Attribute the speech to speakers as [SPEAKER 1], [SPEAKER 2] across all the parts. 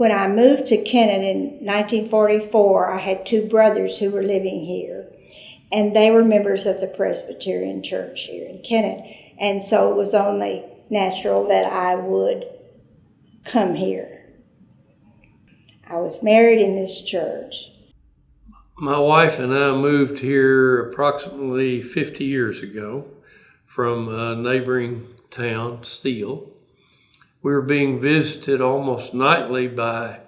[SPEAKER 1] When I moved to Kennett in 1944, I had two brothers who were living here, and they were members of the Presbyterian church here in Kennett, and so it was only natural that I would come here. I was married in this church.
[SPEAKER 2] My wife and I moved here approximately 50 years ago from a neighboring town, Steele. We were being visited almost nightly by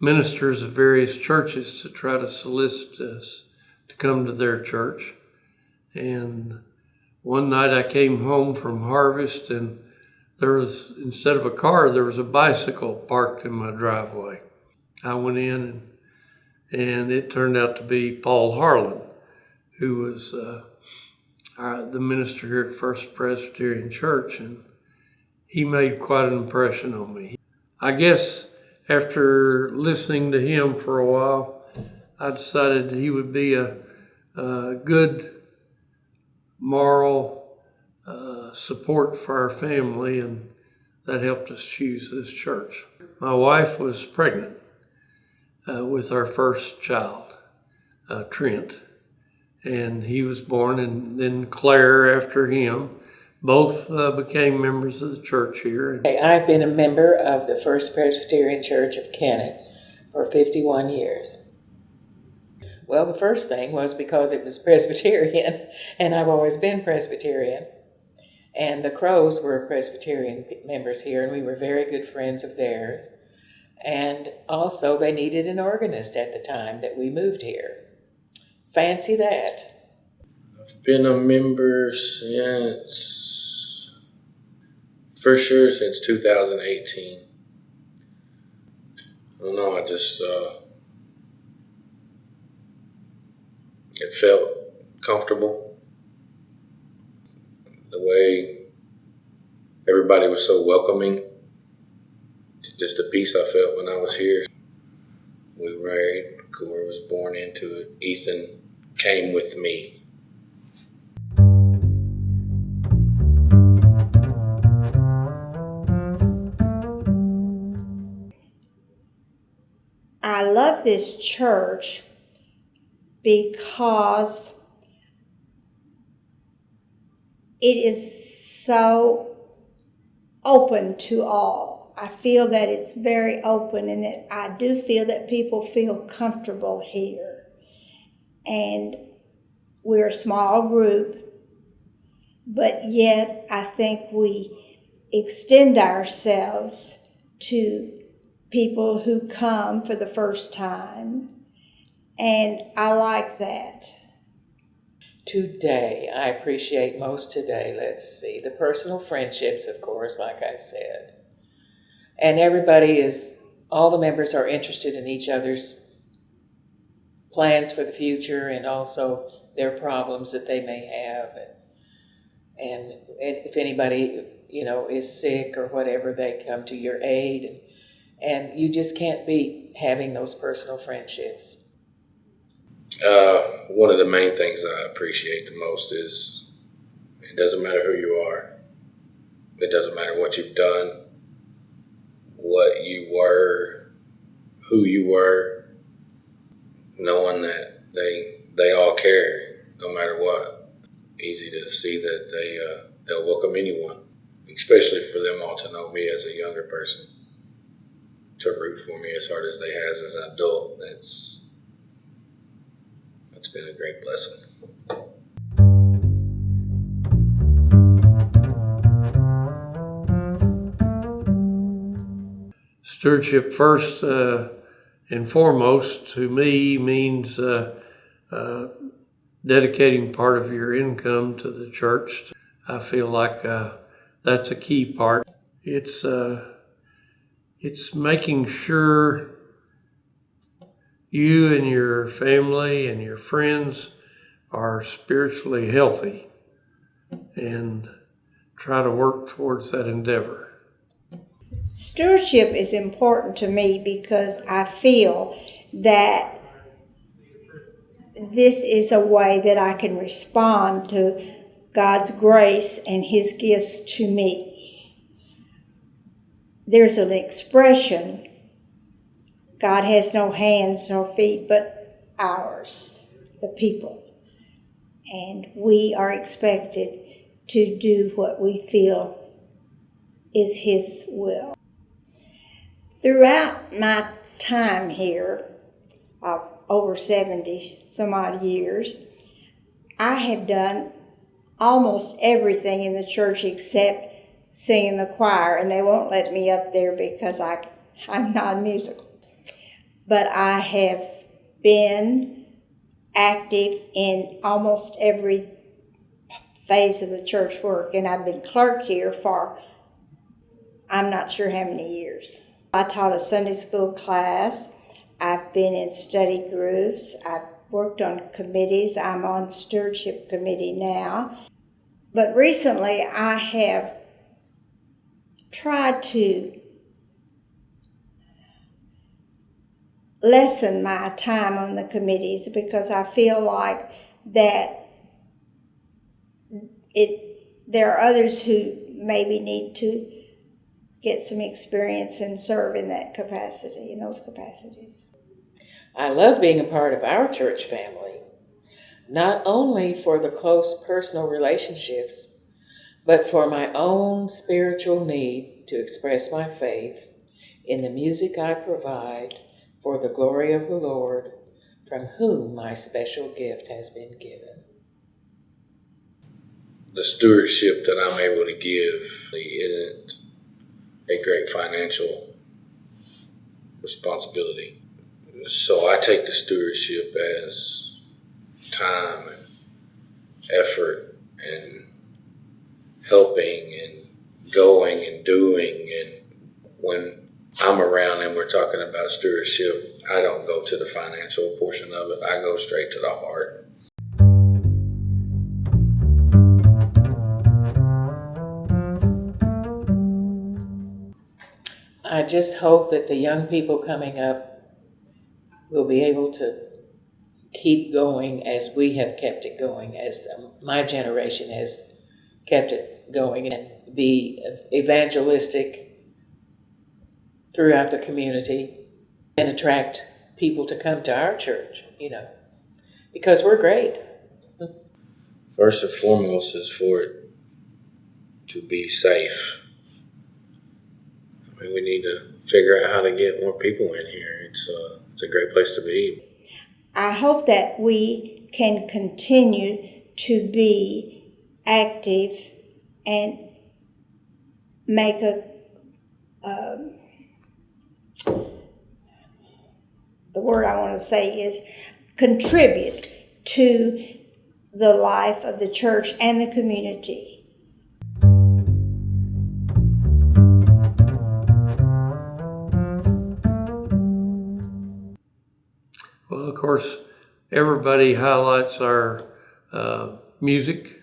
[SPEAKER 2] ministers of various churches to try to solicit us to come to their church. And one night I came home from harvest, and there was, instead of a car, there was a bicycle parked in my driveway. I went in, and it turned out to be Paul Harlan, who was the minister here at First Presbyterian Church, and he made quite an impression on me. I guess after listening to him for a while, I decided he would be a good moral support for our family, and that helped us choose this church. My wife was pregnant with our first child, Trent, and he was born, and then Claire after him. Both became members of the church here.
[SPEAKER 3] I've been a member of the First Presbyterian Church of Kennett for 51 years. Well, the first thing was because it was Presbyterian, and I've always been Presbyterian. And the Crows were Presbyterian members here, and we were very good friends of theirs. And also, they needed an organist at the time that we moved here. Fancy that.
[SPEAKER 4] I've been a member for sure since 2018. I don't know, I just, it felt comfortable. The way everybody was so welcoming. Just the peace I felt when I was here. We were married, Cora was born into it. Ethan came with me.
[SPEAKER 1] I love this church because it is so open to all. I feel that it's very open, and that I do feel that people feel comfortable here. And we're a small group, but yet I think we extend ourselves to people who come for the first time, and I like that.
[SPEAKER 3] Today, I appreciate most today, let's see, the personal friendships, of course, like I said. And all the members are interested in each other's plans for the future, and also their problems that they may have. And if anybody, is sick or whatever, they come to your aid. And you just can't beat having those personal friendships.
[SPEAKER 4] One of the main things I appreciate the most is it doesn't matter who you are. It doesn't matter what you've done, what you were, who you were, knowing that they all care no matter what. Easy to see that they'll welcome anyone, especially for them all to know me as a younger person, to root for me as hard as they has as an adult. It's been a great blessing.
[SPEAKER 2] Stewardship, first and foremost, to me means dedicating part of your income to the church. I feel like that's a key part. It's making sure you and your family and your friends are spiritually healthy, and try to work towards that endeavor.
[SPEAKER 1] Stewardship is important to me because I feel that this is a way that I can respond to God's grace and His gifts to me. There's an expression God has no hands, no feet, but ours, the people. And we are expected to do what we feel is His will. Throughout my time here, of over 70 some odd years, I have done almost everything in the church except sing in the choir, and they won't let me up there because I'm non-musical. But I have been active in almost every phase of the church work, and I've been clerk here for I'm not sure how many years. I taught a Sunday school class. I've been in study groups. I've worked on committees. I'm on stewardship committee now. But recently I have tried to lessen my time on the committees because I feel like that there are others who maybe need to get some experience and serve in that capacity, in those capacities.
[SPEAKER 3] I love being a part of our church family, not only for the close personal relationships, but for my own spiritual need to express my faith in the music I provide for the glory of the Lord, from whom my special gift has been given.
[SPEAKER 4] The stewardship that I'm able to give isn't a great financial responsibility. So I take the stewardship as time and effort and helping and going and doing. And when I'm around and we're talking about stewardship, I don't go to the financial portion of it. I go straight to the heart.
[SPEAKER 3] I just hope that the young people coming up will be able to keep going as we have kept it going, as my generation has kept it going, and be evangelistic throughout the community and attract people to come to our church, because we're great.
[SPEAKER 4] First and foremost is for it to be safe. I mean, we need to figure out how to get more people in here. It's a great place to be.
[SPEAKER 1] I hope that we can continue to be active and make the word I want to say is contribute to the life of the church and the community.
[SPEAKER 2] Well, of course, everybody highlights our music.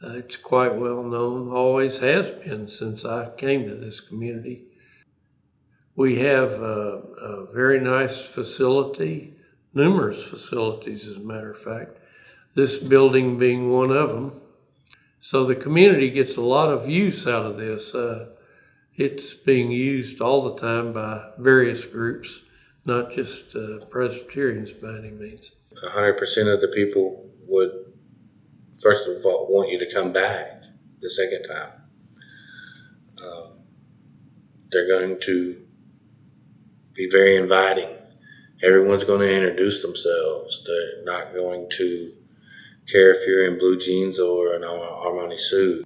[SPEAKER 2] It's quite well known, always has been since I came to this community. We have a very nice facility, numerous facilities as a matter of fact, this building being one of them. So the community gets a lot of use out of this. It's being used all the time by various groups, not just Presbyterians by any means.
[SPEAKER 4] 100% of the people would, first of all, want you to come back the second time. They're going to be very inviting. Everyone's going to introduce themselves. They're not going to care if you're in blue jeans or an Armani suit.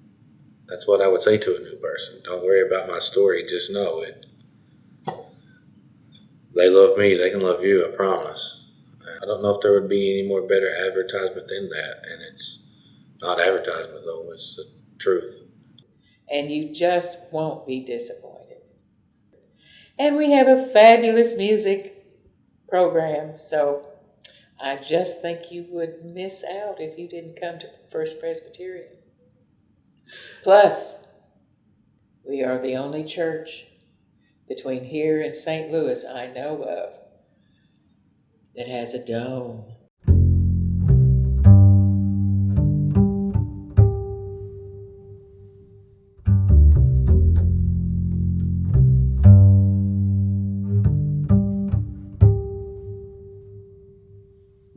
[SPEAKER 4] That's what I would say to a new person. Don't worry about my story. Just know it. They love me. They can love you, I promise. I don't know if there would be any more better advertisement than that. And it's not advertisement, though. It's the truth.
[SPEAKER 3] And you just won't be disappointed. And we have a fabulous music program, so I just think you would miss out if you didn't come to First Presbyterian. Plus, we are the only church between here and St. Louis I know of that has a dome.